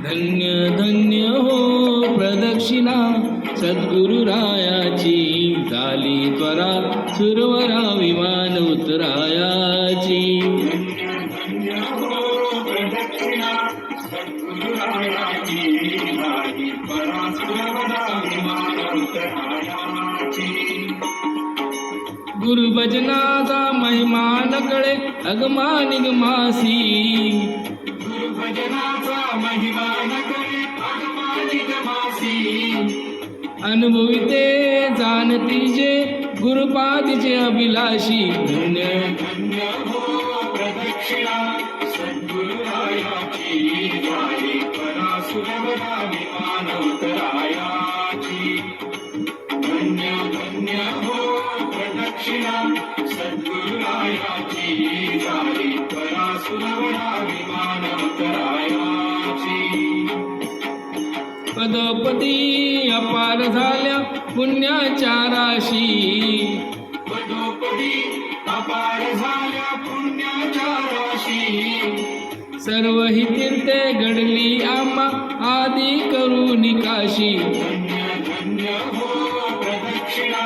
धन्य धन्य हो प्रदक्षिणा सद्गुरुरायाची, झाली त्वरा सुरवरा विमान उतरायाची. धन्य हो प्रदक्षिणा सद्गुरुरायाची, झाली त्वरा सुरवरा विमान उतरायाची. गुरुभजनाचा महिमा न कळे अगमा निगमासी, गुरुभजनाचा महिमा न कळे अगमा निगमासी. अनुभविते जाणतीचे गुरुपादीचे अभिलाषी. धन्य धन्य हो प्रदक्षिणा सद्गुरुरायाची, झाली त्वरा सुरवरा विमान उतरायाची. धन्य धन्य हो प्रदक्षिणा सद्गुरुरायाची, झाली त्वरा सुरवरा विमान उतरायाची. पदोपदी अपार झाल्या पुण्याच्या राशी, पदोपदी अपार झाल्या पुण्याच्या राशी. सर्व ही तीर्थे घडली आम्हा आदी करून काशी. धन्य धन्य हो प्रदक्षिणा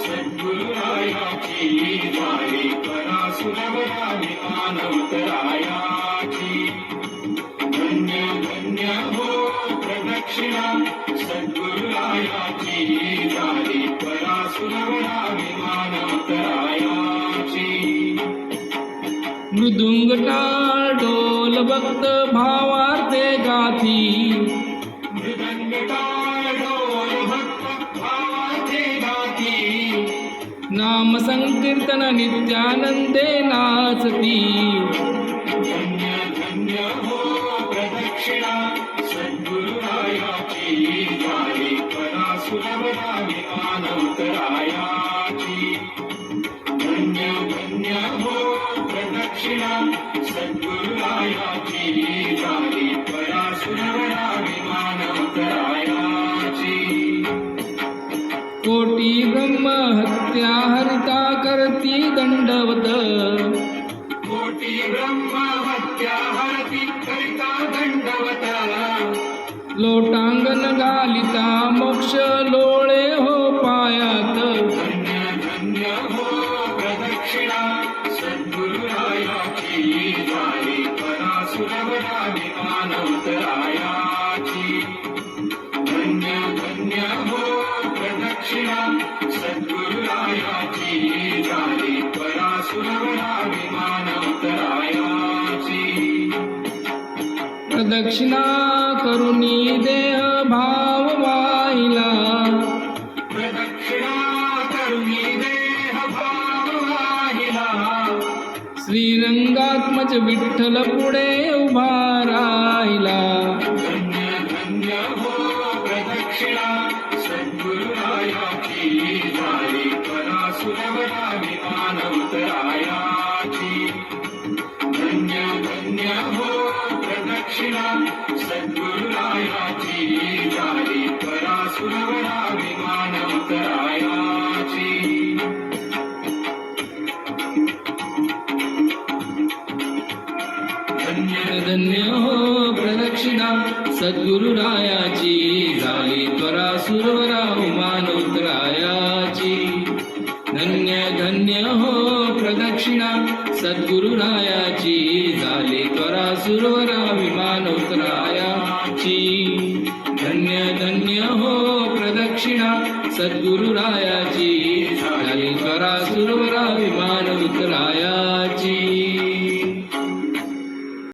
सद्गुरुरायाची, झाली त्वरा सुरवरा विमान उतरायाची. धन्य धन्य हो प्रदक्षिणा सद्गुरुरायाची, झाली त्वरा सुरवरा विमान उतरायाची. मृदुंग टाळ ढोल भक्त भावार्थे गाथी, मृदंग टाळ ढोल भक्त भावाचे गाती. नाम संकीर्तन नित्यानंदे नाचती. धन्य धन्य हो प्रदक्षिणा सद्गुरुरायाची, झाली त्वरा सुरवरा विमान उतरायाची. धन्य धन्य हो प्रदक्षिणा सद्गुरुरायाची, झाली त्वरा सुरवरा विमान उतरायाची. कोटी ब्रह्म हत्या हरिता करती दंडवत, कोटी ब्रह्म हत्या हरती करिता दंडवत. लोटांगण घालिता मोक्ष लोळे हो पायात. धन्य धन्य हो प्रदक्षिणा सद्गुरुरायाची, झाली त्वरा सुरवरा विमान उतरायाची. धन्य धन्य हो प्रदक्षिणा सद्गुरुरायाची, झाली त्वरा सुरवरा विमान उतरायाची. प्रदक्षिणा करुणी देह भाव वाहिला, प्रदक्षिणा करुणी देह भाव वाहिला. श्रीरंगात्मज विठ्ठल पुढे उभा राहिला. धन्य धन्य हो प्रदक्षिणा सद्गुरुरायाची, झाली त्वरा सुरवरा विमान उतरायाची. धन्य धन्य हो प्रदक्षिणा सद्गुरुरायाची, झाली त्वरा सुरवरा विमान उतरायाची. धन्य धन्य हो प्रदक्षिणा सद्गुरुरायाची, झाली त्वरा सुरवरा विमान उतरायाची. धन्य धन्य हो प्रदक्षिणा सद्गुरुरायाची, झाली त्वरा सुरवरा विमान उतरायाची. धन्य धन्य हो प्रदक्षिणा सद्गुरुरायाची, झाली त्वरा सुरवरा विमान उतरायाची.